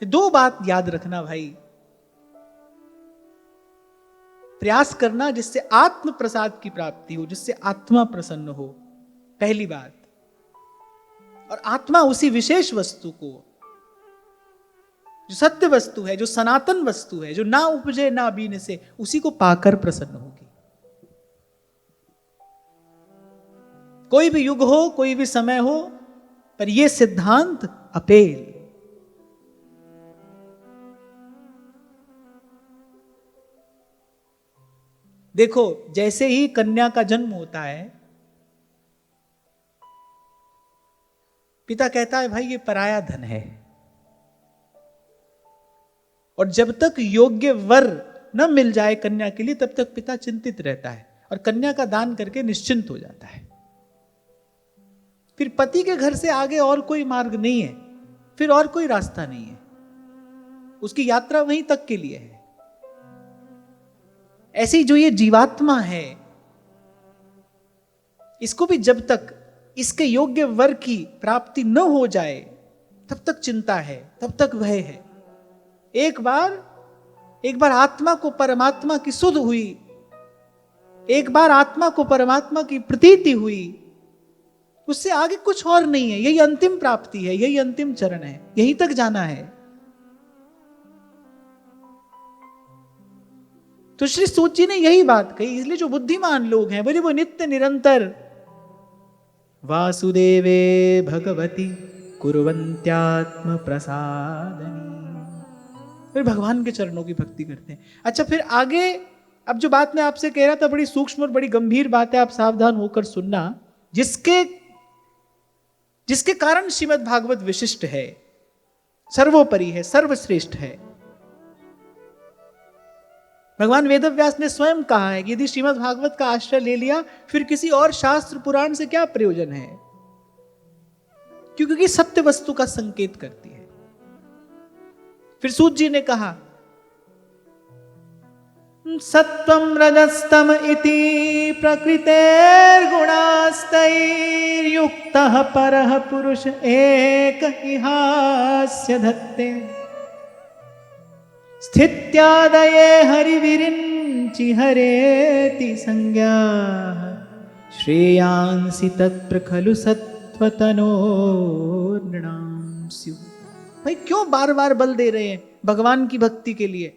दो बात याद रखना भाई, प्रयास करना जिससे आत्म प्रसाद की प्राप्ति हो, जिससे आत्मा प्रसन्न हो, पहली बात। और आत्मा उसी विशेष वस्तु को, जो सत्य वस्तु है, जो सनातन वस्तु है, जो ना उपजे ना बीने से, उसी को पाकर प्रसन्न होगी। कोई भी युग हो, कोई भी समय हो, पर यह सिद्धांत अपेल। देखो, जैसे ही कन्या का जन्म होता है, पिता कहता है भाई ये पराया धन है, और जब तक योग्य वर न मिल जाए कन्या के लिए, तब तक पिता चिंतित रहता है और कन्या का दान करके निश्चिंत हो जाता है। फिर पति के घर से आगे और कोई मार्ग नहीं है, फिर और कोई रास्ता नहीं है, उसकी यात्रा वहीं तक के लिए है। ऐसी जो ये जीवात्मा है, इसको भी जब तक इसके योग्य वर की प्राप्ति न हो जाए, तब तक चिंता है, तब तक भय है। एक बार आत्मा को परमात्मा की सुध हुई, एक बार आत्मा को परमात्मा की प्रतीति हुई, उससे आगे कुछ और नहीं है। यही अंतिम प्राप्ति है, यही अंतिम चरण है, यहीं तक जाना है। तो श्री सूत जी ने यही बात कही। इसलिए जो बुद्धिमान लोग हैं बोले, वो नित्य निरंतर वासुदेवे भगवती कुर्वन्त्यात्म प्रसादनी, फिर भगवान के चरणों की भक्ति करते हैं। अच्छा, फिर आगे अब जो बात मैं आपसे कह रहा था, बड़ी सूक्ष्म और बड़ी गंभीर बात है, आप सावधान होकर सुनना, जिसके कारण श्रीमद् भागवत विशिष्ट है, सर्वोपरि है, सर्वश्रेष्ठ है। भगवान वेदव्यास ने स्वयं कहा है कि यदि श्रीमद् भागवत का आश्रय ले लिया, फिर किसी और शास्त्र पुराण से क्या प्रयोजन है, क्योंकि सत्य वस्तु का संकेत करती है। फिर सूत जी ने कहा, सत्वं रजस्तम इति प्रकृतेर्गुणास्तैर्युक्तः परः पुरुष एक इहास्य धत्ते स्थित्यादये हरिविरिञ्चि हरेति संज्ञा श्रेयांसि तत्र खलु सत्त्वतनोर्नृणां स्युः। भाई क्यों बार बार बल दे रहे हैं भगवान की भक्ति के लिए?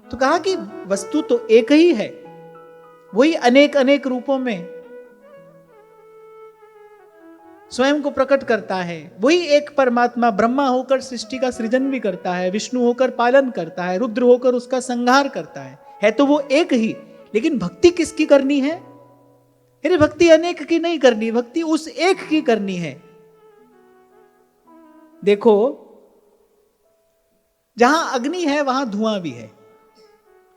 तो कहा कि वस्तु तो एक ही है, वही अनेक अनेक रूपों में स्वयं को प्रकट करता है। वही एक परमात्मा ब्रह्मा होकर सृष्टि का सृजन भी करता है, विष्णु होकर पालन करता है, रुद्र होकर उसका संहार करता है तो वो एक ही। लेकिन भक्ति किसकी करनी है? अरे भक्ति अनेक की नहीं करनी, भक्ति उस एक की करनी है। देखो, जहां अग्नि है वहां धुआं भी है,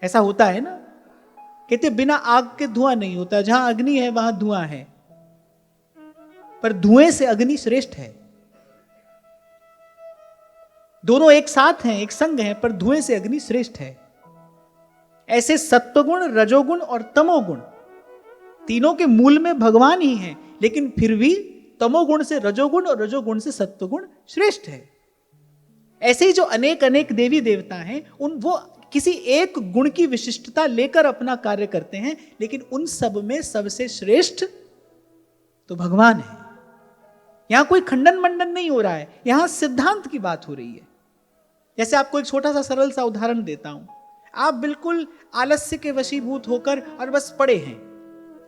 ऐसा होता है ना। कहते बिना आग के धुआं नहीं होता, जहां अग्नि है वहां धुआं है, पर धुएं से अग्नि श्रेष्ठ है। दोनों एक साथ हैं, एक संग हैं, पर धुएं से अग्नि श्रेष्ठ है। ऐसे सत्वगुण, रजोगुण और तमोगुण तीनों के मूल में भगवान ही हैं, लेकिन फिर भी तमोगुण से रजोगुण और रजोगुण से सत्वगुण श्रेष्ठ है। ऐसे ही जो अनेक अनेक देवी देवता हैं, वो किसी एक गुण की विशिष्टता लेकर अपना कार्य करते हैं, लेकिन उन सब में सबसे श्रेष्ठ तो भगवान है। यहां कोई खंडन मंडन नहीं हो रहा है, यहां सिद्धांत की बात हो रही है। जैसे आपको एक छोटा सा सरल सा उदाहरण देता हूं। आप बिल्कुल आलस्य के वशीभूत होकर और बस पड़े हैं।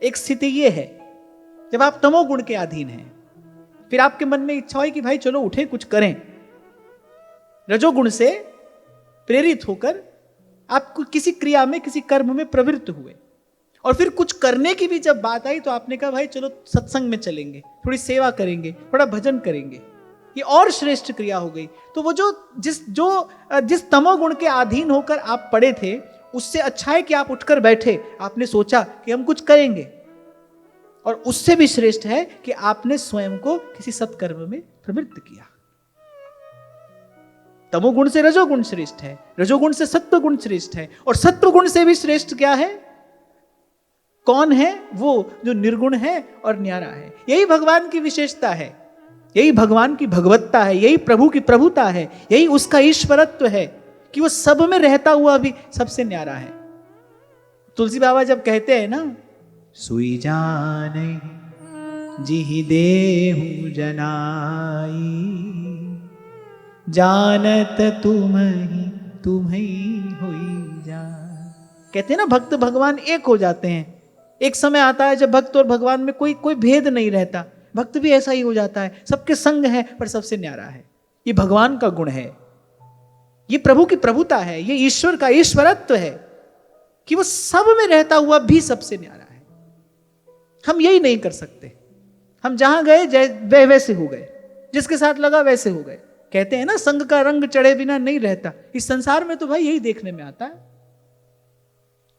एक स्थिति यह है जब आप तमोगुण के अधीन हैं, फिर आपके मन में इच्छा है कि भाई चलो उठे कुछ करें। रजोगुण से प्रेरित होकर आप किसी क्रिया में, किसी कर्म में प्रवृत्त हुए, और फिर कुछ करने की भी जब बात आई तो आपने कहा भाई चलो सत्संग में चलेंगे, थोड़ी सेवा करेंगे, थोड़ा भजन करेंगे। ये और श्रेष्ठ क्रिया हो गई। तो वो जिस तमोगुण के अधीन होकर आप पड़े थे, उससे अच्छा है कि आप उठकर बैठे, आपने सोचा कि हम कुछ करेंगे। और उससे भी श्रेष्ठ है कि आपने स्वयं को किसी सत्कर्म में प्रवृत्त किया। तमोगुण से रजोगुण श्रेष्ठ है, रजोगुण से सत्वगुण श्रेष्ठ है, और सत्वगुण से भी श्रेष्ठ क्या है? कौन है? वो जो निर्गुण है और न्यारा है। यही भगवान की विशेषता है। यही भगवान की भगवत्ता है, यही प्रभु की प्रभुता है, यही उसका ईश्वरत्व है कि वो सब में रहता हुआ भी सबसे न्यारा है। तुलसी बाबा जब कहते हैं ना, सुई जान जिहि देहु जनाई, जानत तुम्हें होई जान। कहते हैं ना भक्त भगवान एक हो जाते हैं। एक समय आता है जब भक्त और भगवान में कोई भेद नहीं रहता। भक्त भी ऐसा ही हो जाता है, सबके संग है पर सबसे न्यारा है। ये भगवान का गुण है, ये प्रभु की प्रभुता है, ये ईश्वर का ईश्वरत्व है कि वो सब में रहता हुआ भी सबसे न्यारा है। हम यही नहीं कर सकते। हम जहां गए वैसे हो गए, जिसके साथ लगा वैसे हो गए। कहते हैं ना संग का रंग चढ़े बिना नहीं रहता। इस संसार में तो भाई यही देखने में आता है।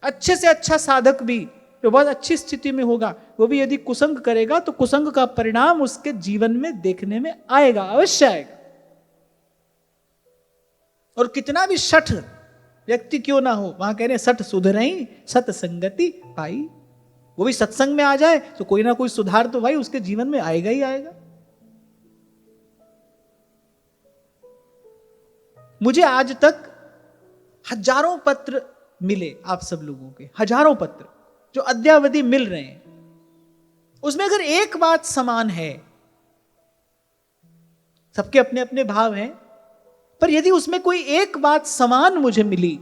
अच्छे से अच्छा साधक भी जो बहुत अच्छी स्थिति में होगा, वो भी यदि कुसंग करेगा तो कुसंग का परिणाम उसके जीवन में देखने में आएगा, अवश्य आएगा। और कितना भी शठ व्यक्ति क्यों ना हो, वहां कह रहे हैं सठ सुधरई सत्संगति पाई। वो भी सत्संग में आ जाए तो कोई ना कोई सुधार तो भाई उसके जीवन में आएगा ही आएगा। मुझे आज तक हजारों पत्र मिले आप सब लोगों के, हजारों पत्र जो अद्यावधि मिल रहे हैं। उसमें अगर एक बात समान है, सबके अपने अपने भाव हैं, पर यदि उसमें कोई एक बात समान मुझे मिली,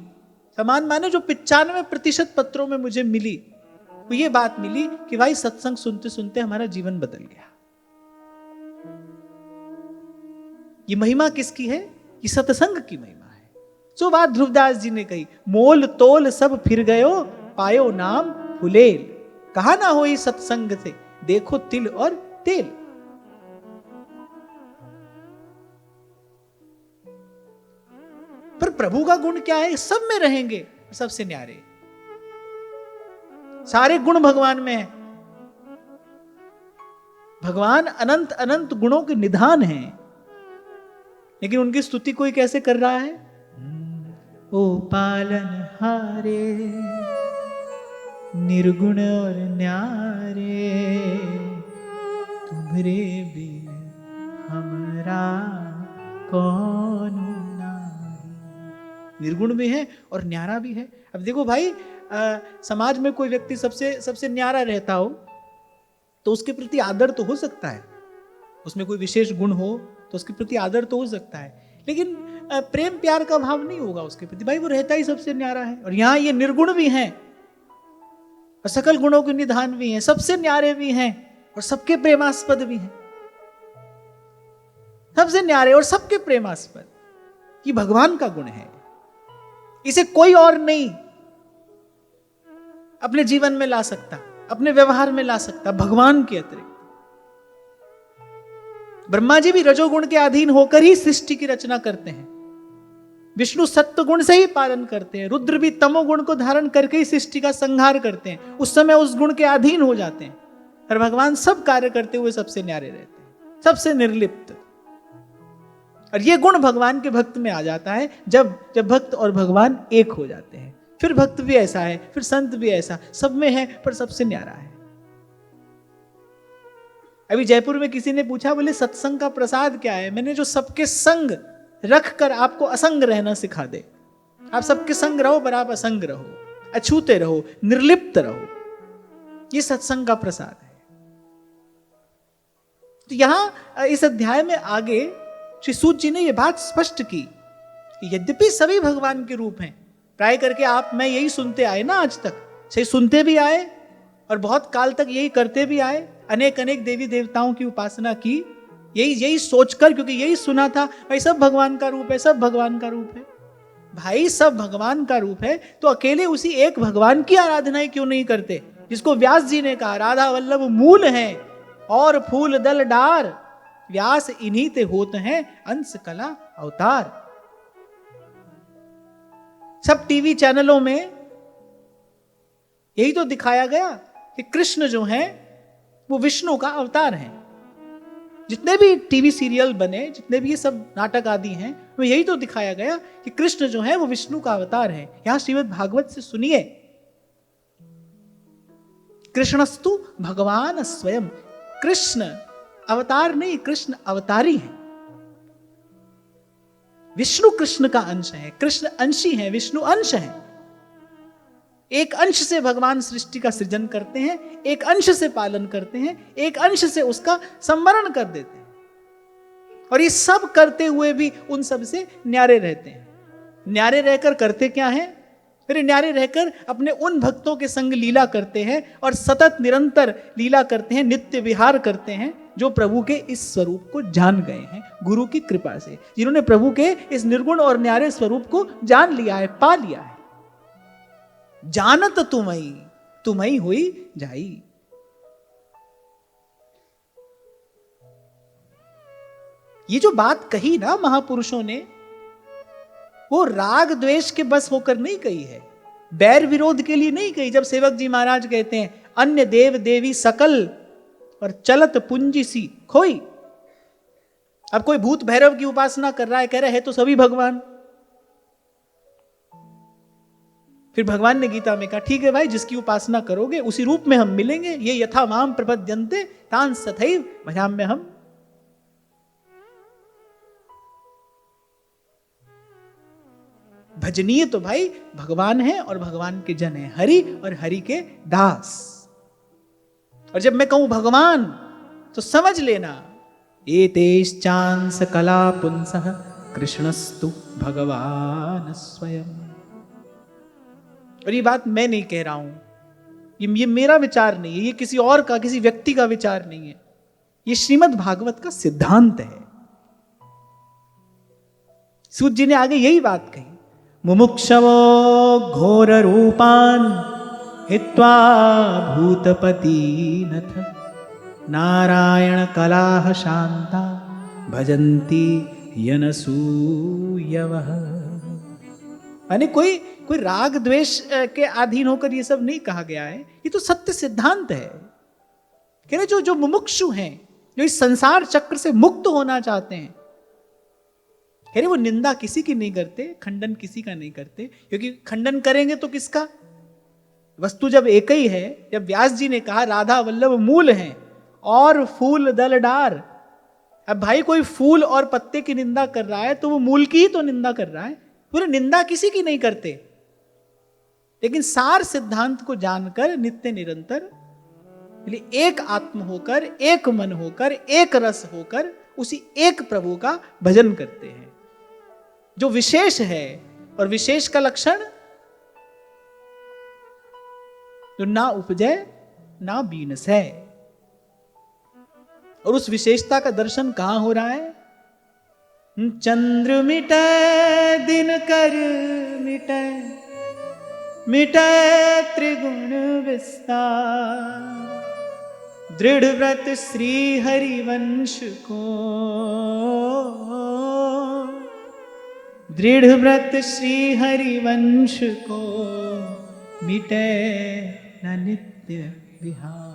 समान माने जो 95% पत्रों में मुझे मिली, तो ये बात मिली कि भाई सत्संग सुनते सुनते हमारा जीवन बदल गया। ये महिमा किसकी है? ये सत्संग की महिमा है। जो बात ध्रुवदास जी ने कही, मोल तोल सब फिर गयो पायो नाम फुलेल, कहा ना हो इस सत्संग से देखो तिल और तेल। पर प्रभु का गुण क्या है? सब में रहेंगे, सबसे न्यारे। सारे गुण भगवान में है। भगवान अनंत अनंत गुणों के निधान हैं, लेकिन उनकी स्तुति कोई कैसे कर रहा है? ओ पालन हारे निर्गुण और न्यारे, तुम्हारे बिन हमरा कौन नारी। निर्गुण भी है और न्यारा भी है। अब देखो भाई, समाज में कोई व्यक्ति सबसे न्यारा रहता हो तो उसके प्रति आदर तो हो सकता है, उसमें कोई विशेष गुण हो तो उसके प्रति आदर तो हो सकता है, लेकिन प्रेम प्यार का भाव नहीं होगा उसके प्रति। भाई वो रहता ही सबसे न्यारा है। और यहां ये निर्गुण भी हैं और सकल गुणों के निधान भी हैं, सबसे न्यारे भी हैं और सबके प्रेमास्पद भी हैं। सबसे न्यारे और सबके प्रेमास्पद, ये भगवान का गुण है। इसे कोई और नहीं अपने जीवन में ला सकता, अपने व्यवहार में ला सकता, भगवान के अतिरिक्त। ब्रह्मा जी भी रजोगुण के अधीन होकर ही सृष्टि की रचना करते हैं, विष्णु सत्व गुण से ही पालन करते हैं, रुद्र भी तमोगुण को धारण करके ही सृष्टि का संहार करते हैं, उस समय उस गुण के अधीन हो जाते हैं। और भगवान सब कार्य करते हुए सबसे न्यारे रहते हैं, सबसे निर्लिप्त। और ये गुण भगवान के भक्त में आ जाता है जब भक्त और भगवान एक हो जाते हैं। फिर भक्त भी ऐसा है, फिर संत भी ऐसा, सब में है पर सबसे न्यारा है। अभी जयपुर में किसी ने पूछा, बोले सत्संग का प्रसाद क्या है? मैंने जो सबके संग रख कर आपको असंग रहना सिखा दे। आप सबके संग रहो पर आप असंग रहो, अछूते रहो, निर्लिप्त रहो, ये सत्संग का प्रसाद है। तो यहां इस अध्याय में आगे श्री सूत जी ने यह बात स्पष्ट की कि यद्यपि सभी भगवान के रूप हैं, प्राय करके आप मैं यही सुनते आए ना, आज तक सही सुनते भी आए और बहुत काल तक यही करते भी आए, अनेक अनेक देवी देवताओं की उपासना की, यही सोचकर, क्योंकि यही सुना था भाई सब भगवान का रूप है, सब भगवान का रूप है। भाई सब भगवान का रूप है तो अकेले उसी एक भगवान की आराधना क्यों नहीं करते? जिसको व्यास जी ने कहा, राधा वल्लभ मूल है और फूल दल डार, व्यास इन्हीं ते होत हैं अंश कला अवतार। सब टीवी चैनलों में यही तो दिखाया गया कि कृष्ण जो है वो विष्णु का अवतार है। जितने भी टीवी सीरियल बने, जितने भी ये सब नाटक आदि हैं, वो यही तो दिखाया गया कि कृष्ण जो है वो विष्णु का अवतार है। यहां श्रीमद् भागवत से सुनिए, कृष्णस्तु भगवान स्वयं। कृष्ण अवतार नहीं, कृष्ण अवतारी है। विष्णु कृष्ण का अंश है, कृष्ण अंशी है, विष्णु अंश है। एक अंश से भगवान सृष्टि का सृजन करते हैं, एक अंश से पालन करते हैं, एक अंश से उसका संवरण कर देते हैं, और ये सब करते हुए भी उन सब से न्यारे रहते हैं। न्यारे रहकर करते क्या है? फिर न्यारे रहकर अपने उन भक्तों के संग लीला करते हैं और सतत निरंतर लीला करते हैं, नित्य विहार करते हैं, जो प्रभु के इस स्वरूप को जान गए हैं गुरु की कृपा से, जिन्होंने प्रभु के इस निर्गुण और न्यारे स्वरूप को जान लिया है, पा लिया है। जानत तुम्हीं तुम्हीं हुई जाई। ये जो बात कही ना महापुरुषों ने, वो राग द्वेष के बस होकर नहीं कही है, बैर विरोध के लिए नहीं कही। जब सेवक जी महाराज कहते हैं अन्य देव देवी सकल और चलत पुंजी सी खोई। अब कोई भूत भैरव की उपासना कर रहा है, कह रहा है तो सभी भगवान। फिर भगवान ने गीता में कहा ठीक है भाई, जिसकी उपासना करोगे उसी रूप में हम मिलेंगे। ये यथा माम प्रपद्यन्ते तान तथैव भजाम्य हम। भजनीय तो भाई भगवान है और भगवान के जन है, हरि और हरि के दास। और जब मैं कहूं भगवान तो समझ लेना एतेश्चांस कला पुंसः कृष्णस्तु भगवान स्वयं। और ये बात मैं नहीं कह रहा हूं, ये मेरा विचार नहीं है, ये किसी और का, किसी व्यक्ति का विचार नहीं है, ये श्रीमद् भागवत का सिद्धांत है। सूत जी ने आगे यही बात कही, मुमुक्षवो घोर रूपान हित्वा भूतपतिनथ नारायण कलाह शांता भजन्ति यनसूयवः। यानी कोई राग द्वेष के अधीन होकर ये सब नहीं कहा गया है, ये तो सत्य सिद्धांत है। कह रहे जो मुमुक्षु हैं, जो इस संसार चक्र से मुक्त होना चाहते हैं, कह रहे वो निंदा किसी की नहीं करते, खंडन किसी का नहीं करते, क्योंकि खंडन करेंगे तो किसका? वस्तु जब एक ही है, जब व्यास जी ने कहा राधा वल्लभ मूल हैं और फूल दल डार, अब भाई कोई फूल और पत्ते की निंदा कर रहा है तो वो मूल की ही तो निंदा कर रहा है, पूरी निंदा किसी की नहीं करते। लेकिन सार सिद्धांत को जानकर नित्य निरंतर एक आत्म होकर, एक मन होकर, एक रस होकर उसी एक प्रभु का भजन करते हैं, जो विशेष है। और विशेष का लक्षण जो ना उपजय ना बीनस है। और उस विशेषता का दर्शन कहां हो रहा है? चंद्र मिटै दिन कर मिटै मिटै त्रिगुण विस्तार दृढ़ व्रत श्री हरिवंश को दृढ़ व्रत श्री हरिवंश को मिटे न नित्य विहार।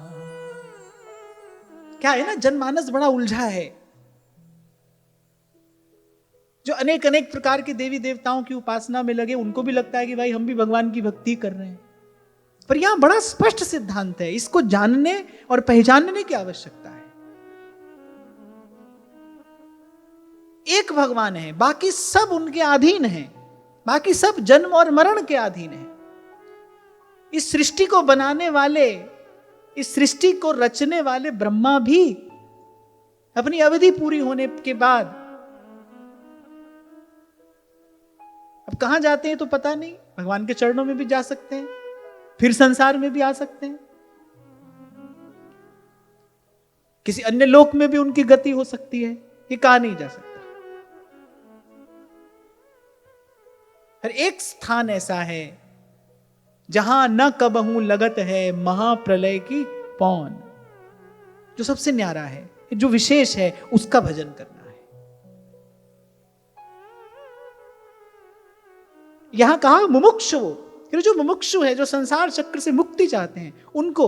क्या है ना, जनमानस बड़ा उलझा है। जो अनेक अनेक प्रकार के देवी देवताओं की उपासना में लगे, उनको भी लगता है कि भाई हम भी भगवान की भक्ति कर रहे हैं, पर यहां बड़ा स्पष्ट सिद्धांत है, इसको जानने और पहचानने की आवश्यकता है। एक भगवान है, बाकी सब उनके अधीन हैं, बाकी सब जन्म और मरण के अधीन हैं। इस सृष्टि को बनाने वाले, इस सृष्टि को रचने वाले ब्रह्मा भी अपनी अवधि पूरी होने के बाद अब कहां जाते हैं तो पता नहीं, भगवान के चरणों में भी जा सकते हैं, फिर संसार में भी आ सकते हैं, किसी अन्य लोक में भी उनकी गति हो सकती है, ये कहा नहीं जा सकता। हर एक स्थान ऐसा है जहां न कबहू लगत है महाप्रलय की पौन। जो सबसे न्यारा है, जो विशेष है, उसका भजन करना है। यहां कहा मुमुक्षु, जो मुमुक्षु है, जो संसार चक्र से मुक्ति चाहते हैं, उनको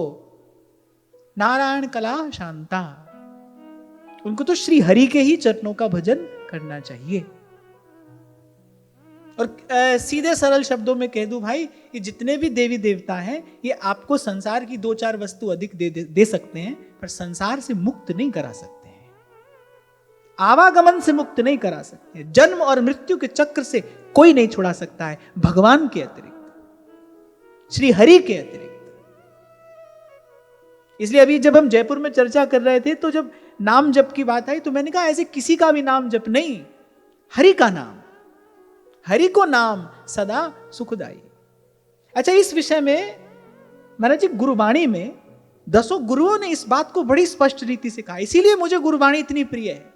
नारायण कला शांता, उनको तो श्री हरि के ही चरणों का भजन करना चाहिए। और सीधे सरल शब्दों में कह दूं भाई, ये जितने भी देवी देवता हैं, ये आपको संसार की 2-4 वस्तु अधिक दे सकते हैं, पर संसार से मुक्त नहीं करा सकते हैं। आवागमन से मुक्त नहीं करा सकते, जन्म और मृत्यु के चक्र से कोई नहीं छुड़ा सकता है भगवान के अतिरिक्त, श्री हरि के अतिरिक्त। इसलिए अभी जब हम जयपुर में चर्चा कर रहे थे तो जब नाम जप की बात आई तो मैंने कहा ऐसे किसी का भी नाम जप नहीं, हरि का नाम, हरि को नाम सदा सुखदाई। अच्छा, इस विषय में महाराज जी गुरुवाणी में 10 गुरुओं ने इस बात को बड़ी स्पष्ट रीति से कहा। इसीलिए मुझे गुरुवाणी इतनी प्रिय है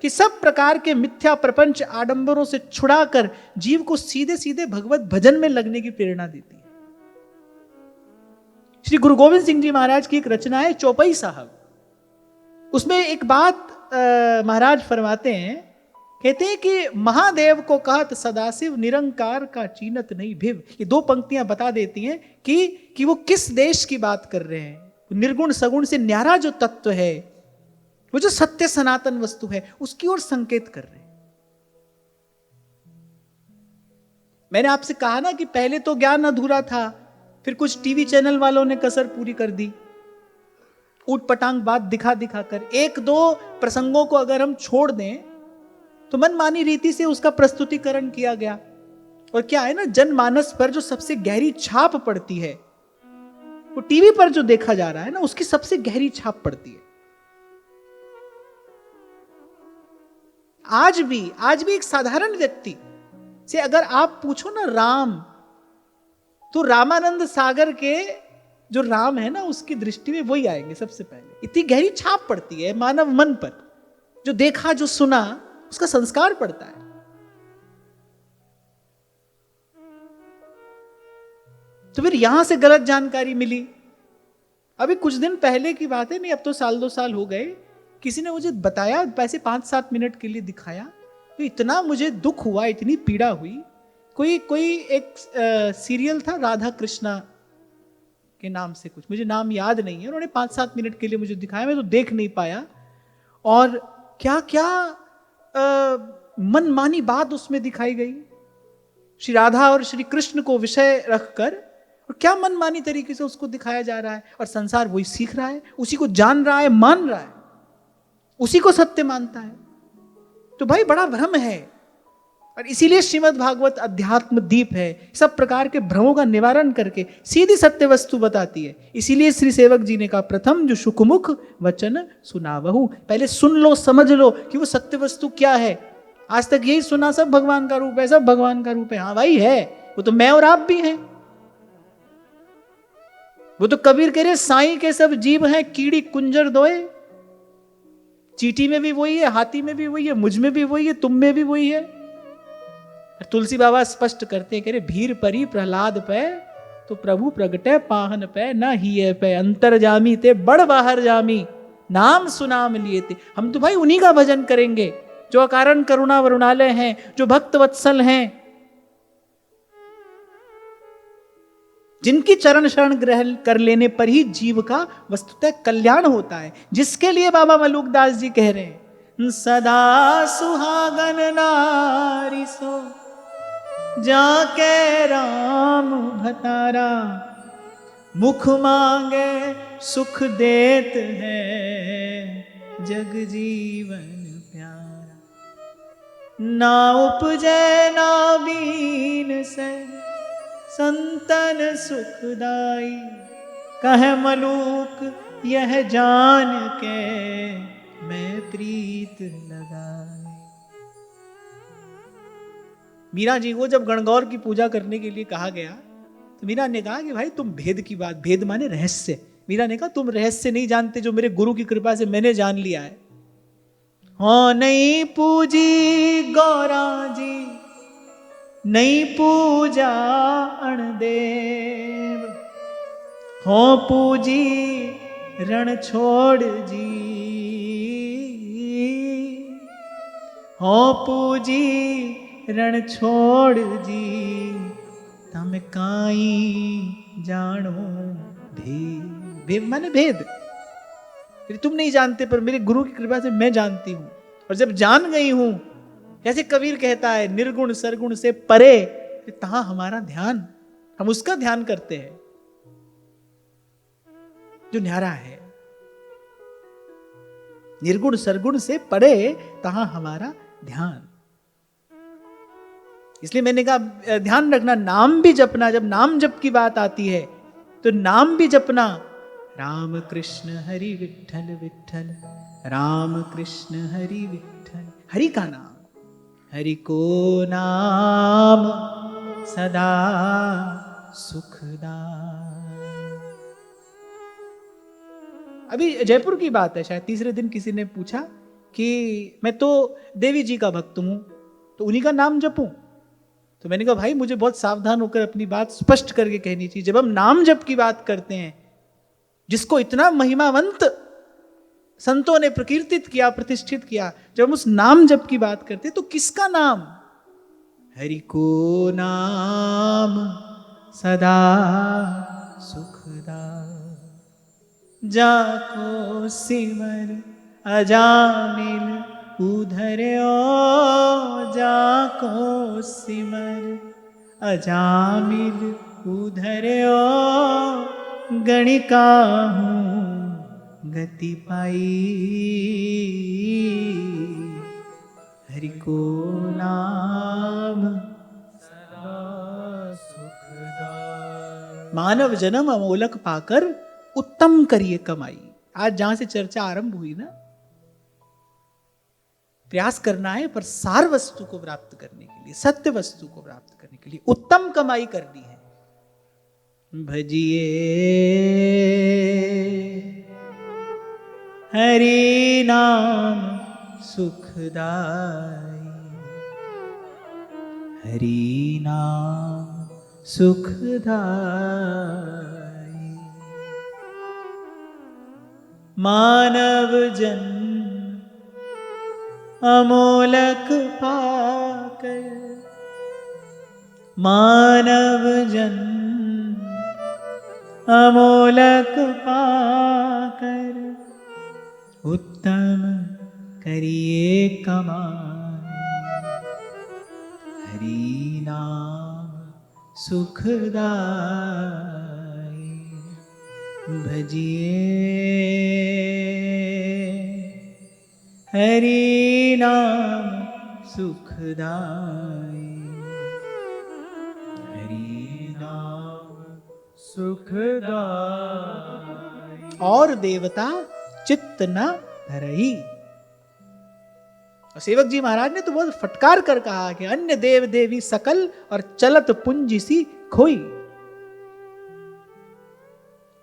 कि सब प्रकार के मिथ्या प्रपंच आडंबरों से छुड़ाकर जीव को सीधे सीधे भगवत भजन में लगने की प्रेरणा देती है। श्री गुरु गोविंद सिंह जी महाराज की एक रचना है चौपाई साहब, उसमें एक बात महाराज फरमाते हैं, कहते हैं कि महादेव को कहत सदाशिव निरंकार का चीनत नहीं भिव। ये 2 पंक्तियां बता देती हैं कि वो किस देश की बात कर रहे हैं। निर्गुण सगुण से न्यारा जो तत्व है, वो जो सत्य सनातन वस्तु है, उसकी ओर संकेत कर रहे हैं। मैंने आपसे कहा ना कि पहले तो ज्ञान अधूरा था, फिर कुछ टीवी चैनल वालों ने कसर पूरी कर दी, ऊट पटांग बात दिखा दिखा कर। 1-2 प्रसंगों को अगर हम छोड़ दें तो मनमानी रीति से उसका प्रस्तुतिकरण किया गया। और क्या है ना, जनमानस पर जो सबसे गहरी छाप पड़ती है वो टीवी पर जो देखा जा रहा है ना, उसकी सबसे गहरी छाप पड़ती है। आज भी एक साधारण व्यक्ति से अगर आप पूछो ना राम, तो रामानंद सागर के जो राम है ना, उसकी दृष्टि में वही आएंगे सबसे पहले। इतनी गहरी छाप पड़ती है मानव मन पर, जो देखा जो सुना उसका संस्कार पड़ता है। तो फिर यहां से गलत जानकारी मिली। अभी कुछ दिन पहले की बात है, नहीं अब तो 1-2 साल हो गए, किसी ने मुझे बताया, पैसे 5-7 मिनट के लिए दिखाया, तो इतना मुझे दुख हुआ, इतनी पीड़ा हुई। कोई एक सीरियल था राधा कृष्णा के नाम से, कुछ मुझे नाम याद नहीं है, उन्होंने 5-7 मिनट के लिए मुझे दिखाया, मैं तो देख नहीं पाया। और क्या क्या मनमानी बात उसमें दिखाई गई, श्री राधा और श्री कृष्ण को विषय रखकर, और क्या मनमानी तरीके से उसको दिखाया जा रहा है। और संसार वही सीख रहा है, उसी को जान रहा है, मान रहा है, उसी को सत्य मानता है। तो भाई बड़ा भ्रम है, और इसीलिए श्रीमद् भागवत अध्यात्म दीप है, सब प्रकार के भ्रमों का निवारण करके सीधी सत्य वस्तु बताती है। इसीलिए श्री सेवक जी ने कहा, प्रथम जो सुखमुख वचन सुनावहु, पहले सुन लो, समझ लो कि वो सत्य वस्तु क्या है। आज तक यही सुना सब भगवान का रूप है, सब भगवान का रूप है। हाँ भाई है, वो तो मैं और आप भी हैं। वो तो कबीर कह रहे साईं के सब जीव हैं, कीड़ी कुंजर दोए। चींटी में भी वही है, हाथी में भी वही है, मुझ में भी वही है, तुम में भी वही है। तुलसी बाबा स्पष्ट करते, कह रहे भीर परी प्रहलाद पे तो प्रभु प्रगटे पाहन पे, न ही पे अंतर जामी ते बड़ बाहर जामी, नाम सुनाम लिए थे। हम तो भाई उन्हीं का भजन करेंगे जो अकारण करुणा वरुणालय हैं, जो भक्त वत्सल हैं, जिनकी चरण शरण ग्रहण कर लेने पर ही जीव का वस्तुतः कल्याण होता है। जिसके लिए बाबा मलुकदास जी कह रहे हैं, सदा सुहागन नारी सो जाके राम भतारा, मुख मांगे सुख देत है जग जीवन प्यारा, ना उपजे ना बीन से संतन सुखदाई, कह मलूक यह जान के मैं प्रीत लगाई। मीरा जी को जब गणगौर की पूजा करने के लिए कहा गया तो मीरा ने कहा कि भाई तुम भेद की बात, भेद माने रहस्य, मीरा ने कहा तुम रहस्य नहीं जानते जो मेरे गुरु की कृपा से मैंने जान लिया है। हाँ नहीं पूजी गौरा जी, नहीं पूजा अणदेव, हो पूजी रण छोड़ जी, हो पूजी रण छोड़ जी, तम काई जानो भेद। भेद माने भेद, तुम नहीं जानते पर मेरे गुरु की कृपा से मैं जानती हूं। और जब जान गई हूं, जैसे कबीर कहता है निर्गुण सरगुण से परे, तहां हमारा ध्यान, हम उसका ध्यान करते हैं जो न्यारा है। निर्गुण सरगुण से परे तहां हमारा ध्यान। इसलिए मैंने कहा ध्यान रखना, नाम भी जपना। जब नाम जप की बात आती है तो नाम भी जपना। राम कृष्ण हरि विठ्ठल विठ्ठल, राम कृष्ण हरि विठ्ठल। हरि का नाम, हरि को नाम सदा सुखदायक। अभी जयपुर की बात है, शायद तीसरे दिन किसी ने पूछा कि मैं तो देवी जी का भक्त हूं, तो उन्हीं का नाम जपूं। तो मैंने कहा भाई मुझे बहुत सावधान होकर अपनी बात स्पष्ट करके कहनी चाहिए। जब हम नाम जप की बात करते हैं, जिसको इतना महिमावंत संतों ने प्रकीर्तित किया, प्रतिष्ठित किया, जब हम उस नाम जप की बात करते हैं तो किसका नाम? हरि को नाम सदा सुखदा, जाको सिमर अजामिल उधर्यो, जाको सिमर अजामिल उधर्यो, गणिका हूँ गति पाई, हरि को नाम सदा सुखदायक। मानव जन्म अमोलक पाकर उत्तम करिए कमाई। आज जहां से चर्चा आरंभ हुई ना, प्रयास करना है पर सार वस्तु को प्राप्त करने के लिए, सत्य वस्तु को प्राप्त करने के लिए उत्तम कमाई करनी है। भजिए हरि नाम सुखदाई, हरि नाम सुखदाई। मानव जन अमोलक पाकर, मानव जन अमोलक पाकर, उत्तम करिए कमाई, हरि नाम सुखदाई। भजिए हरि नाम सुखदाई, हरि नाम सुखदाई। और देवता चित्त न धरई। और सेवक जी महाराज ने तो बहुत फटकार कर कहा कि अन्य देव देवी सकल और चलत पुंजी सी खोई।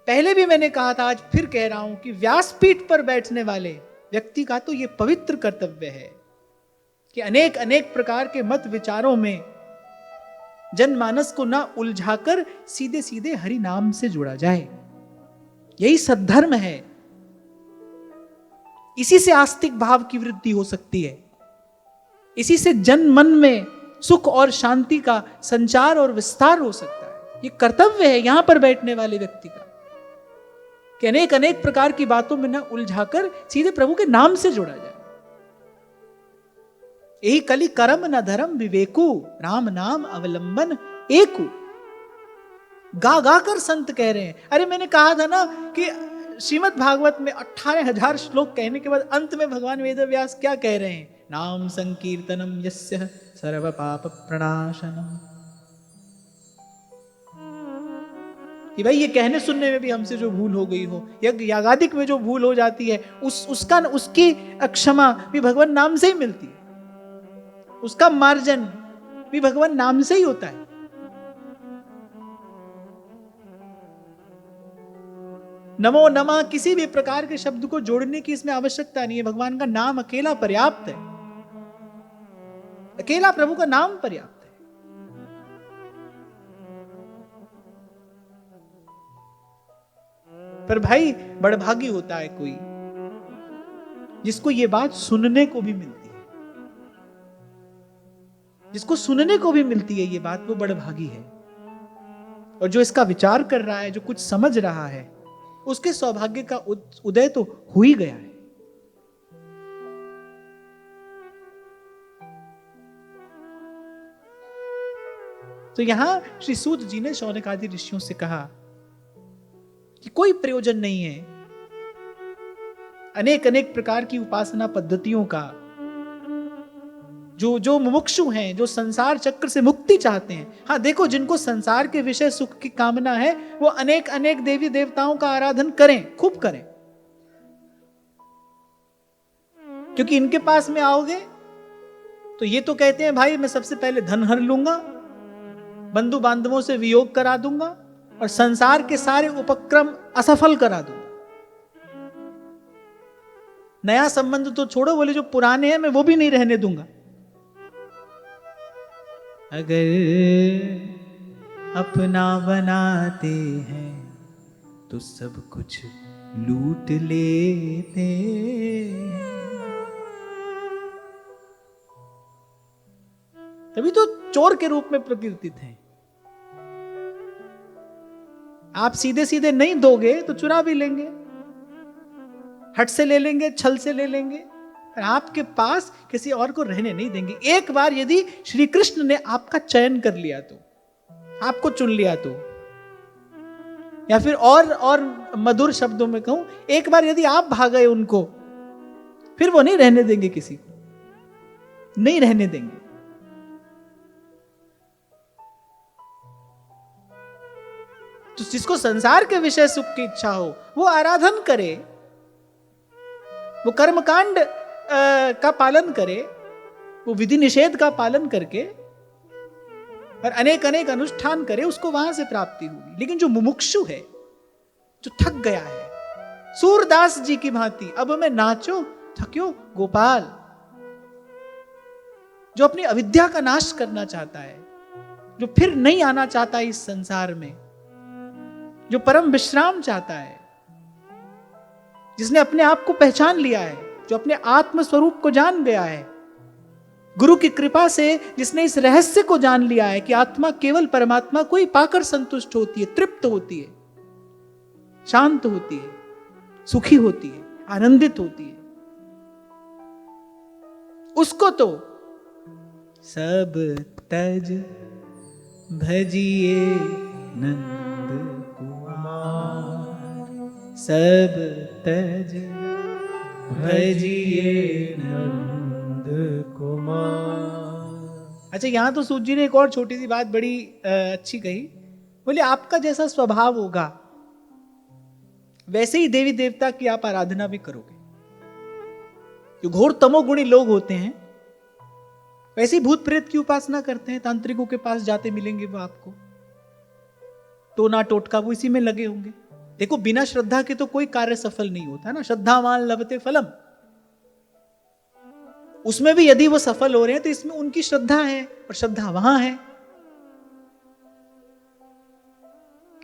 पहले भी मैंने कहा था, आज फिर कह रहा हूं कि व्यासपीठ पर बैठने वाले व्यक्ति का तो यह पवित्र कर्तव्य है कि अनेक अनेक प्रकार के मत विचारों में जनमानस को ना उलझाकर सीधे सीधे हरि नाम से जुड़ा जाए। यही सद्धर्म है। इसी से आस्तिक भाव की वृद्धि हो सकती है। इसी से जन मन में सुख और शांति का संचार और विस्तार हो सकता है। ये कर्तव्य है यहां पर बैठने वाले व्यक्ति का कि अनेक अनेक प्रकार की बातों में न उलझाकर सीधे प्रभु के नाम से जोड़ा जाए। यही कली कर्म न धर्म विवेकु, राम नाम अवलंबन एकु। गा गा कर संत कह रहे हैं। अरे मैंने कहा था ना कि श्रीमद् भागवत में 18,000 श्लोक कहने के बाद अंत में भगवान वेदव्यास क्या कह रहे हैं? नाम संकीर्तनम यस्य सर्व पाप प्रणाशनम। कि भाई ये कहने सुनने में भी हमसे जो भूल हो गई हो, यज्ञ यागादिक में जो भूल हो जाती है, उसकी क्षमा भी भगवान नाम से ही मिलती है। उसका मार्जन भी भगवान नाम से ही होता है। नमो नमः किसी भी प्रकार के शब्द को जोड़ने की इसमें आवश्यकता नहीं है। भगवान का नाम अकेला पर्याप्त है। अकेला प्रभु का नाम पर्याप्त है। पर भाई बड़भागी होता है कोई जिसको ये बात सुनने को भी मिलती है। जिसको सुनने को भी मिलती है ये बात, वो बड़भागी है। और जो इसका विचार कर रहा है, जो कुछ समझ रहा है, उसके सौभाग्य का उदय तो हो ही गया है। तो यहां श्री सूत जी ने शौनक आदि ऋषियों से कहा कि कोई प्रयोजन नहीं है अनेक अनेक प्रकार की उपासना पद्धतियों का। जो मुमुक्षु हैं, जो संसार चक्र से मुक्ति चाहते हैं, हाँ देखो, जिनको संसार के विषय सुख की कामना है, वो अनेक अनेक देवी देवताओं का आराधन करें, खूब करें, क्योंकि इनके पास में आओगे तो ये तो कहते हैं भाई मैं सबसे पहले धन हर लूंगा, बंधु बांधवों से वियोग करा दूंगा और संसार के सारे उपक्रम असफल करा दूंगा। नया संबंध तो छोड़ो, बोले जो पुराने हैं मैं वो भी नहीं रहने दूंगा। अगर अपना बनाते हैं तो सब कुछ लूट लेते हैं। तभी तो चोर के रूप में प्रकीर्तित हैं। आप सीधे सीधे नहीं दोगे तो चुरा भी लेंगे, हट से ले लेंगे, छल से ले लेंगे, आपके पास किसी और को रहने नहीं देंगे। एक बार यदि श्री कृष्ण ने आपका चयन कर लिया तो, आपको चुन लिया तो, या फिर और मधुर शब्दों में कहूं, एक बार यदि आप भागे उनको, फिर वो नहीं रहने देंगे, किसी को नहीं रहने देंगे। तो जिसको संसार के विषय सुख की इच्छा हो वो आराधन करे, वो कर्मकांड का पालन करे, वो विधि निषेध का पालन करके और अनेक अनेक अनुष्ठान करे, उसको वहां से प्राप्ति होगी। लेकिन जो मुमुक्षु है, जो थक गया है, सूरदास जी की भांति, अब मैं नाचो थक्यो गोपाल, जो अपनी अविद्या का नाश करना चाहता है, जो फिर नहीं आना चाहता इस संसार में, जो परम विश्राम चाहता है, जिसने अपने आप को पहचान लिया है, जो अपने आत्म स्वरूप को जान गया है, गुरु की कृपा से जिसने इस रहस्य को जान लिया है कि आत्मा केवल परमात्मा को ही पाकर संतुष्ट होती है, तृप्त होती है, शांत होती है, सुखी होती है, आनंदित होती है, उसको तो सब तज भजिए नंद कुमार, सब तज भजिए नंद कुमार। अच्छा, यहां तो सूत जी ने एक और छोटी सी बात बड़ी अच्छी कही। बोले आपका जैसा स्वभाव होगा वैसे ही देवी देवता की आप आराधना भी करोगे। जो घोर तमोगुणी लोग होते हैं वैसे ही भूत प्रेत की उपासना करते हैं, तांत्रिकों के पास जाते मिलेंगे वो आपको, टोना टोटका वो इसी में लगे होंगे। देखो, बिना श्रद्धा के तो कोई कार्य सफल नहीं होता ना, श्रद्धावान लभते फलम। उसमें भी यदि वो सफल हो रहे हैं तो इसमें उनकी श्रद्धा है और श्रद्धा वहां है।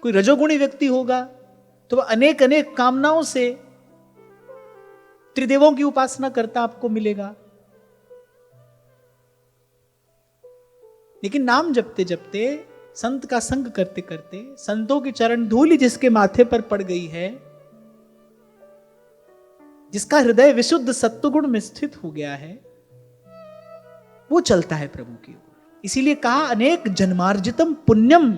कोई रजोगुणी व्यक्ति होगा तो वह अनेक अनेक कामनाओं से त्रिदेवों की उपासना करता आपको मिलेगा। लेकिन नाम जपते जपते, संत का संग करते करते, संतों की चरण धूलि जिसके माथे पर पड़ गई है, जिसका हृदय विशुद्ध सत्वगुण में स्थित हो गया है, वो चलता है प्रभु की ओर। इसीलिए कहा अनेक जन्मार्जितम पुण्यम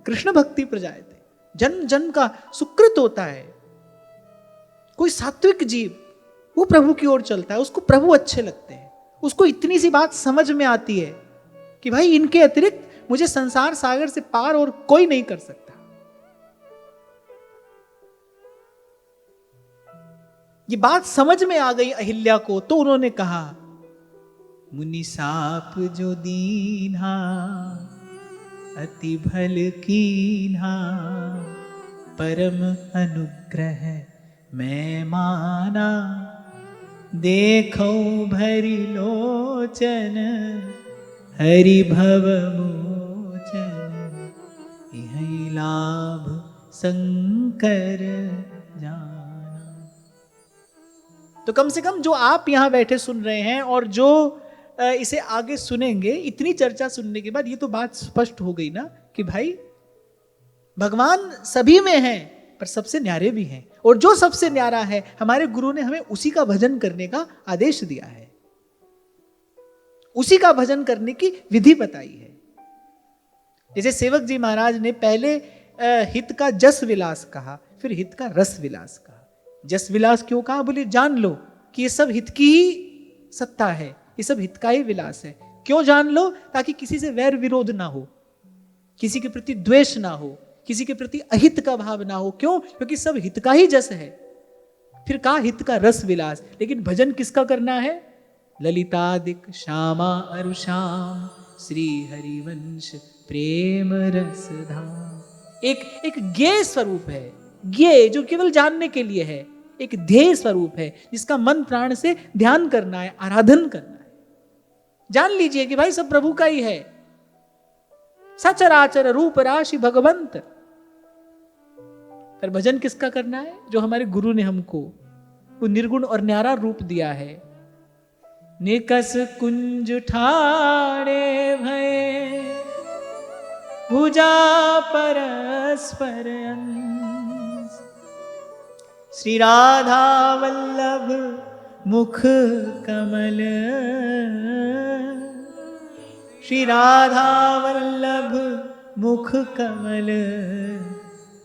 कृष्ण भक्ति प्रजायते। जन्म जन्म का सुकृत होता है। कोई सात्विक जीव वो प्रभु की ओर चलता है, उसको प्रभु अच्छे लगते हैं, उसको इतनी सी बात समझ में आती है कि भाई इनके अतिरिक्त मुझे संसार सागर से पार और कोई नहीं कर सकता। ये बात समझ में आ गई अहिल्या को, तो उन्होंने कहा मुनि साप जो दीन्हा अति भल कीन्हा, परम अनुग्रह मैं माना, देखो भरी लोचन हरि भव मोचन, यही लाभ शंकर जाना। तो कम से कम जो आप यहां बैठे सुन रहे हैं और जो इसे आगे सुनेंगे, इतनी चर्चा सुनने के बाद ये तो बात स्पष्ट हो गई ना कि भाई भगवान सभी में हैं पर सबसे न्यारे भी हैं, और जो सबसे न्यारा है हमारे गुरु ने हमें उसी का भजन करने का आदेश दिया है, उसी का भजन करने की विधि बताई है। जैसे सेवक जी महाराज ने पहले हित का जस विलास कहा, फिर हित का रस विलास कहा। जस विलास क्यों कहा? बोले जान लो कि ये सब हित की ही सत्ता है, ये सब हित का ही विलास है। क्यों जान लो? ताकि किसी से वैर विरोध ना हो, किसी के प्रति द्वेष ना हो, किसी के प्रति अहित का भाव ना हो। क्यों? क्योंकि सब हित का ही जस है। फिर कहा हित का रस विलास। लेकिन भजन किसका करना है? ललितादिक श्यामा अरुषाम श्री हरिवंश प्रेम रस धाम। एक ज्ञेय स्वरूप है, ज्ञेय जो केवल जानने के लिए है, एक ध्येय स्वरूप है जिसका मन प्राण से ध्यान करना है, आराधन करना है। जान लीजिए कि भाई सब प्रभु का ही है, सचराचर रूप राशि भगवंत। पर भजन किसका करना है? जो हमारे गुरु ने हमको वो निर्गुण और न्यारा रूप दिया है। निकस कुंज ठाणे भय भुजा परस्पर अंश। श्री राधा वल्लभ मुख कमल, श्री राधा वल्लभ मुख कमल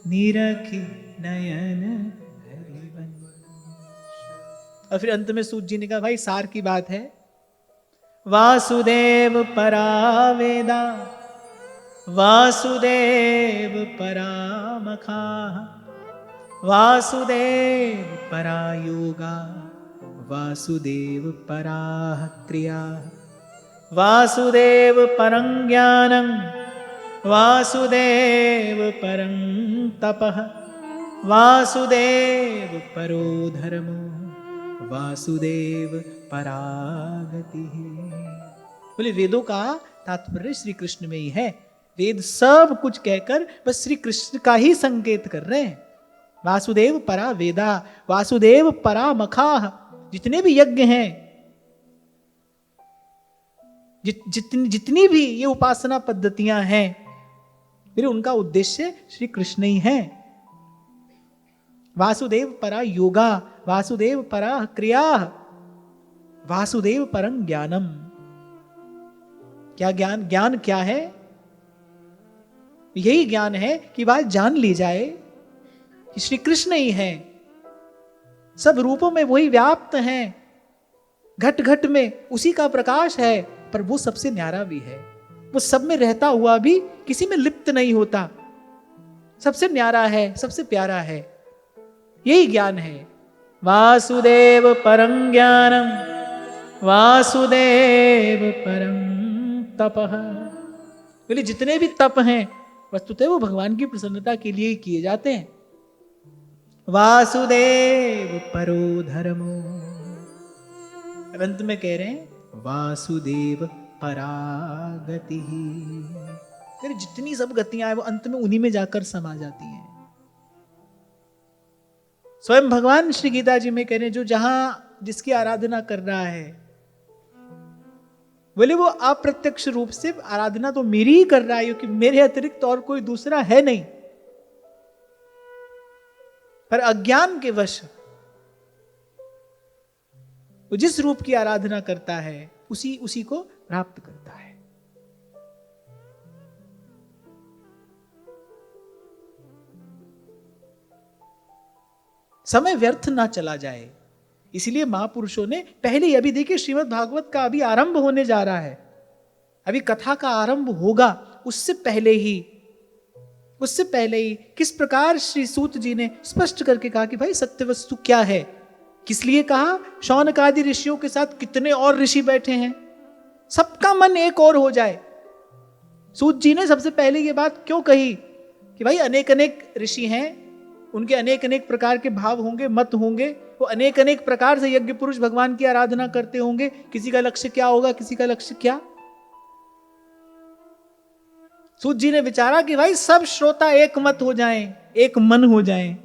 निरखी नयन हरिवंश। और फिर अंत में सूत जी ने कहा भाई सार की बात है। वासुदेव परा वेदा वासुदेव परा मखा वासुदेव परा योगा वासुदेव परा क्रिया वासुदेव परं ज्ञानं वासुदेव परं तपः वासुदेव परो धर्मो वासुदेव परागति। बोले वेदों का तात्पर्य श्री कृष्ण में ही है। वेद सब कुछ कहकर बस श्री कृष्ण का ही संकेत कर रहे हैं। वासुदेव परा वेदा वासुदेव परा मखाह। जितने भी यज्ञ हैं, जितनी भी ये उपासना पद्धतियां हैं, फिर उनका उद्देश्य श्री कृष्ण ही है। वासुदेव परा योगा वासुदेव परा क्रिया वासुदेव परं ज्ञानम। क्या ज्ञान? ज्ञान क्या है? यही ज्ञान है कि बात जान ली जाए कि श्री कृष्ण ही है, सब रूपों में वही व्याप्त हैं, घट घट में उसी का प्रकाश है, पर वो सबसे न्यारा भी है। वो सब में रहता हुआ भी किसी में लिप्त नहीं होता, सबसे न्यारा है, सबसे प्यारा है। यही ज्ञान है। वासुदेव परं ज्ञानम वासुदेव परं तपः। बोले जितने भी तप हैं वस्तुतः वो भगवान की प्रसन्नता के लिए ही किए जाते हैं। वासुदेव परो धर्मो। अंत में कह रहे हैं वासुदेव परागति। फिर जितनी सब गतियां हैं वो अंत में उन्हीं में जाकर समा जाती हैं। स्वयं भगवान श्री गीता जी में कह रहे हैं जो जहां जिसकी आराधना कर रहा है, बोले वो अप्रत्यक्ष रूप से आराधना तो मेरी ही कर रहा है, क्योंकि मेरे अतिरिक्त और कोई दूसरा है नहीं। पर अज्ञान के वश वो जिस रूप की आराधना करता है उसी को प्राप्त करता है। समय व्यर्थ ना चला जाए, इसलिए महापुरुषों ने पहले ही, अभी देखिए श्रीमद् भागवत का अभी आरंभ होने जा रहा है, अभी कथा का आरंभ होगा, उससे पहले ही किस प्रकार श्री सूत जी ने स्पष्ट करके कहा कि भाई सत्य वस्तु क्या है। किस लिए कहा? शौनक आदि ऋषियों के साथ कितने और ऋषि बैठे हैं, सबका मन एक और हो जाए। सूत जी ने सबसे पहले ये बात क्यों कही कि भाई अनेक अनेक ऋषि हैं, उनके अनेक अनेक प्रकार के भाव होंगे, मत होंगे, वो अनेक अनेक प्रकार से यज्ञ पुरुष भगवान की आराधना करते होंगे। किसी का लक्ष्य क्या होगा, किसी का लक्ष्य क्या। सूत जी ने विचारा कि भाई सब श्रोता एक मत हो जाएं, एक मन हो जाएं,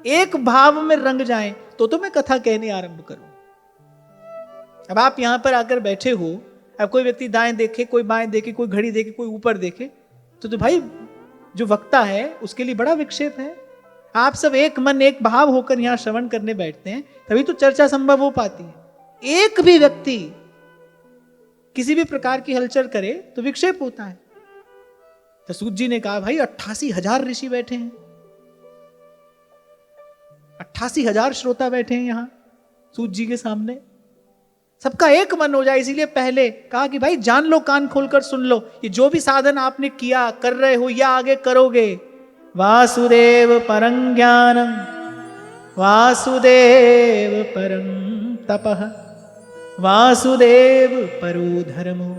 एक भाव में रंग जाएं, तो मैं कथा कहने आरंभ करूं। अब आप यहां पर आकर बैठे हो, अब कोई व्यक्ति दाएं देखे, कोई बाएं देखे, कोई घड़ी देखे, कोई ऊपर देखे, तो भाई जो वक्ता है उसके लिए बड़ा विक्षेप है। आप सब एक मन एक भाव होकर यहां श्रवण करने बैठते हैं, तभी तो चर्चा संभव हो पाती है। एक भी व्यक्ति किसी भी प्रकार की हलचल करे तो विक्षेप होता है। तो सूत जी ने कहा भाई 88,000 ऋषि बैठे हैं, 88,000 श्रोता बैठे हैं यहां सूत जी के सामने, सबका एक मन हो जाए। इसीलिए पहले कहा कि भाई जान लो, कान खोलकर सुन लो, ये जो भी साधन आपने किया, कर रहे हो या आगे करोगे, वासुदेव परं ज्ञानम वासुदेव परं तपः वासुदेव परो धर्मो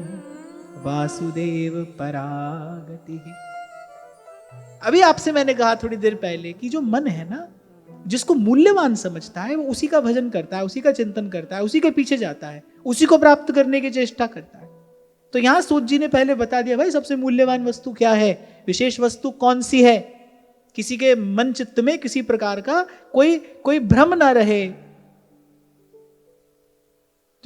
वासुदेव परागति। अभी आपसे मैंने कहा थोड़ी देर पहले कि जो मन है ना, जिसको मूल्यवान समझता है वो उसी का भजन करता है, उसी का चिंतन करता है, उसी के पीछे जाता है, उसी को प्राप्त करने की चेष्टा करता है। तो यहां सूत जी ने पहले बता दिया भाई सबसे मूल्यवान वस्तु क्या है, विशेष वस्तु कौन सी है, किसी के मन चित्त में किसी प्रकार का कोई भ्रम ना रहे।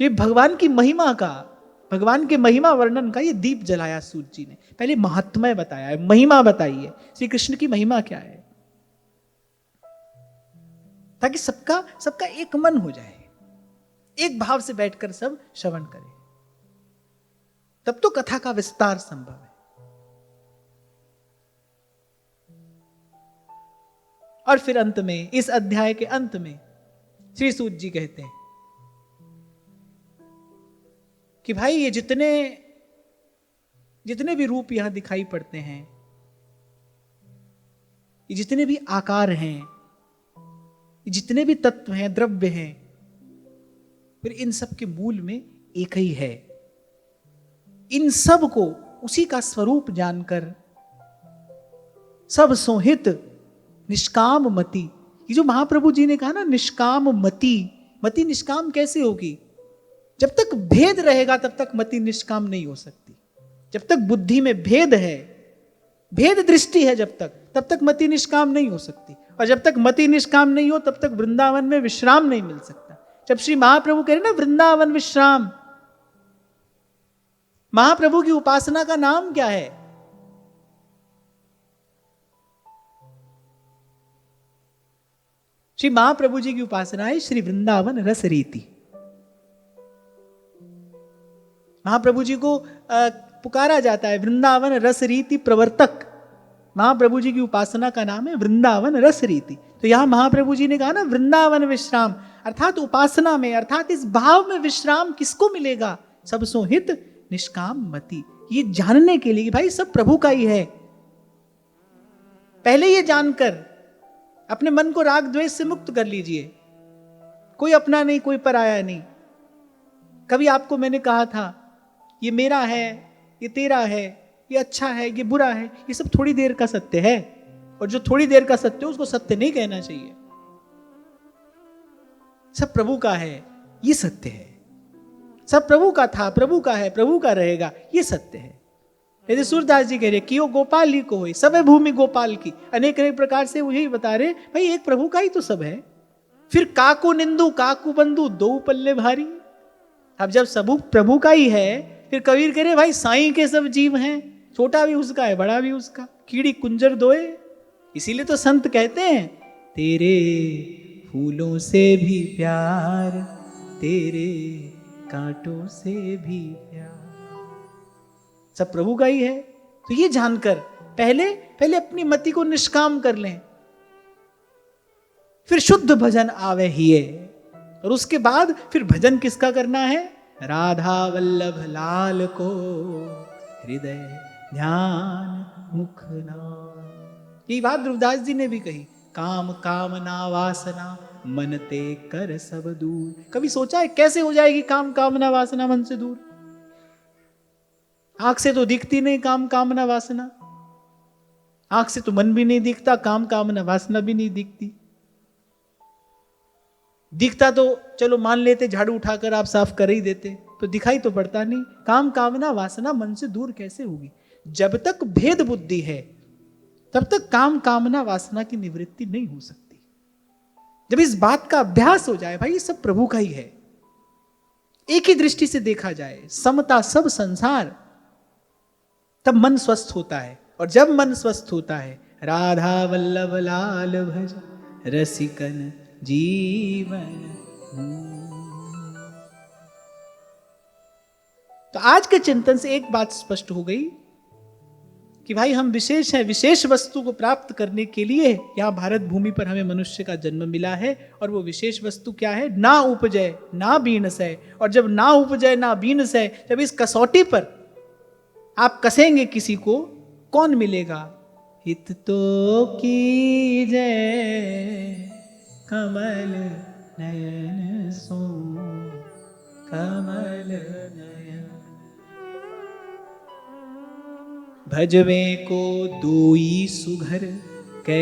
तो ये भगवान की महिमा का, भगवान के महिमा वर्णन का ये दीप जलाया सूत जी ने। पहले महात्म्य बताया है, महिमा बताई है, श्री कृष्ण की महिमा क्या है, ताकि सबका एक मन हो जाए, एक भाव से बैठकर सब श्रवण करें, तब तो कथा का विस्तार संभव है। और फिर अंत में, इस अध्याय के अंत में श्री सूत जी कहते हैं कि भाई ये जितने भी रूप यहां दिखाई पड़ते हैं, ये जितने भी आकार हैं, जितने भी तत्व हैं, द्रव्य हैं, फिर इन सब के मूल में एक ही है। इन सब को उसी का स्वरूप जानकर सब सोहित निष्काम मति, ये जो महाप्रभु जी ने कहा ना निष्काम मति, मति निष्काम कैसे होगी? जब तक भेद रहेगा तब तक मति निष्काम नहीं हो सकती। जब तक बुद्धि में भेद है, भेद दृष्टि है, जब तक तब तक मति निष्काम नहीं हो सकती। और जब तक मति निष्काम नहीं हो तब तक वृंदावन में विश्राम नहीं मिल सकता। जब श्री महाप्रभु कह रहे ना वृंदावन विश्राम, महाप्रभु की उपासना का नाम क्या है? श्री महाप्रभु जी की उपासना है श्री वृंदावन रस रीति। महाप्रभु जी को पुकारा जाता है वृंदावन रस रीति प्रवर्तक। महाप्रभु जी की उपासना का नाम है वृंदावन रस रीति। तो यहां महाप्रभु जी ने कहा ना वृंदावन विश्राम, अर्थात उपासना में, अर्थात इस भाव में विश्राम किसको मिलेगा? सब सोहित निष्काम मति। ये जानने के लिए कि भाई सब प्रभु का ही है, पहले ये जानकर अपने मन को राग द्वेष से मुक्त कर लीजिए। कोई अपना नहीं, कोई पराया नहीं। कभी आपको मैंने कहा था ये मेरा है, ये तेरा है, ये अच्छा है, ये बुरा है, ये सब थोड़ी देर का सत्य है। और जो थोड़ी देर का सत्य है उसको सत्य नहीं कहना चाहिए। सब प्रभु का है, ये सत्य है। सब प्रभु का था, प्रभु का है, प्रभु का रहेगा, ये सत्य है। यदि सूरदास जी कह रहे कि वो गोपाल ही को हो, सब है भूमि गोपाल की, अनेक अनेक प्रकार से वही बता रहे भाई एक प्रभु का ही तो सब है। फिर काकू निंदु काकू बंधु दो पल्ले भारी। अब जब सब प्रभु का ही है, फिर कबीर कह रहे भाई साईं के सब जीव हैं, छोटा भी उसका है, बड़ा भी उसका, कीड़ी कुंजर दोए। इसीलिए तो संत कहते हैं तेरे फूलों से भी प्यार, तेरे कांटों से भी प्यार, सब प्रभु का ही है। तो ये जानकर पहले अपनी मति को निष्काम कर लें, फिर शुद्ध भजन आवे हिये। और उसके बाद फिर भजन किसका करना है? राधा वल्लभ लाल को हृदय ध्यान मुख नाम। ये बात ध्रुवदास जी ने भी कही, काम कामना वासना मन ते कर सब दूर। कभी सोचा है कैसे हो जाएगी काम कामना वासना मन से दूर? आंख से तो दिखती नहीं काम कामना वासना, आंख से तो मन भी नहीं दिखता, काम कामना वासना भी नहीं दिखती। दिखता तो चलो मान लेते, झाड़ू उठाकर आप साफ कर ही देते, तो दिखाई तो पड़ता नहीं। काम कामना वासना मन से दूर कैसे होगी? जब तक भेद बुद्धि है तब तक काम कामना वासना की निवृत्ति नहीं हो सकती। जब इस बात का अभ्यास हो जाए भाई ये सब प्रभु का ही है, एक ही दृष्टि से देखा जाए, समता सब संसार, तब मन स्वस्थ होता है। और जब मन स्वस्थ होता है, राधा वल्लभ लाल भज रसिकन जीवन। तो आज के चिंतन से एक बात स्पष्ट हो गई कि भाई हम विशेष हैं, विशेष वस्तु को प्राप्त करने के लिए यहाँ भारत भूमि पर हमें मनुष्य का जन्म मिला है। और वो विशेष वस्तु क्या है? ना उपजय ना बीनसै। और जब ना उपजय ना बीनसै, जब इस कसौटी पर आप कसेंगे किसी को, कौन मिलेगा? हित तो कीजय कमल नयन सो, कमल नयन। भजवे को दोई सुघर, कै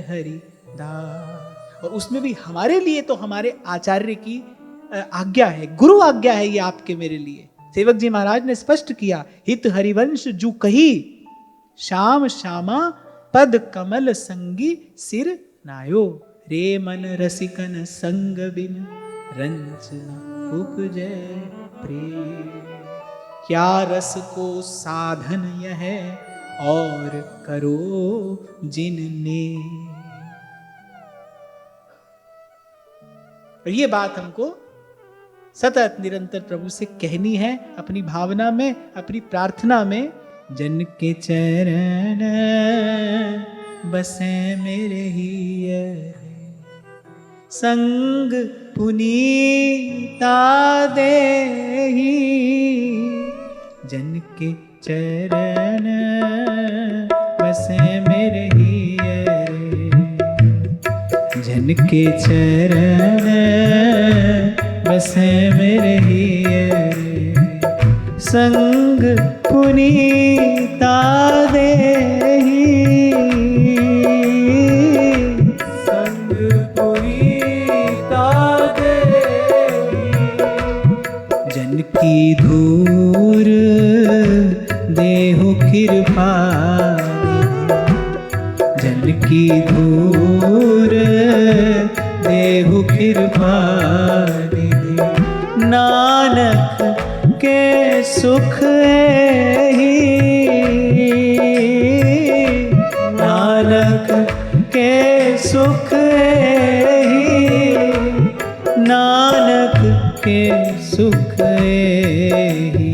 हरि दास। और उसमें भी हमारे लिए तो हमारे आचार्य की आज्ञा है, गुरु आज्ञा है ये आपके मेरे लिए। सेवक जी महाराज ने स्पष्ट किया, हित हरिवंश जू कही, श्याम श्यामा पद कमल संगी सिर नायो। रे मन रसिकन संग बिन, रंजना उपजय प्रेम। क्या रस को साधन यह, और करो जिनने। और ये बात हमको सतत निरंतर प्रभु से कहनी है, अपनी भावना में, अपनी प्रार्थना में। जन के चरण बसे मेरे ही, संग पुनीता देहि। जन के चरण बसे मेरे ही, जन के चरण बसे मेरे ही, संग पुनीता देहि। संग पुनीता देहि। जन की धूर देहु कृपा, जन की धूर देहु कृपा। नानक के सुख ही, नानक के सुख ही, नानक के सुख ही,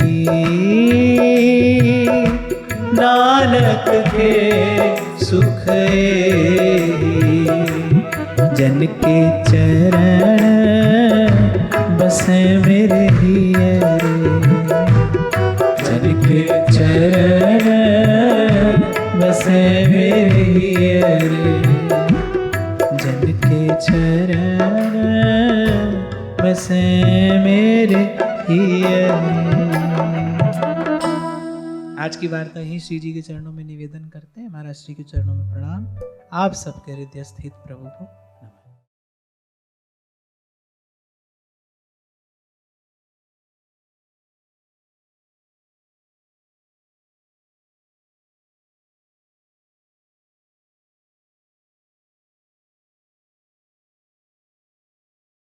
नानक के सुख ही। जन के चरण बसे मेरे हिये, जन के चरण बसे मेरे हिये, जन के चरण बसे मेरे हिये। आज की वार्ता ही श्री जी के चरणों में निवेदन करते हैं। महाराज श्री के चरणों में प्रणाम। आप सबके हृदय स्थित प्रभु को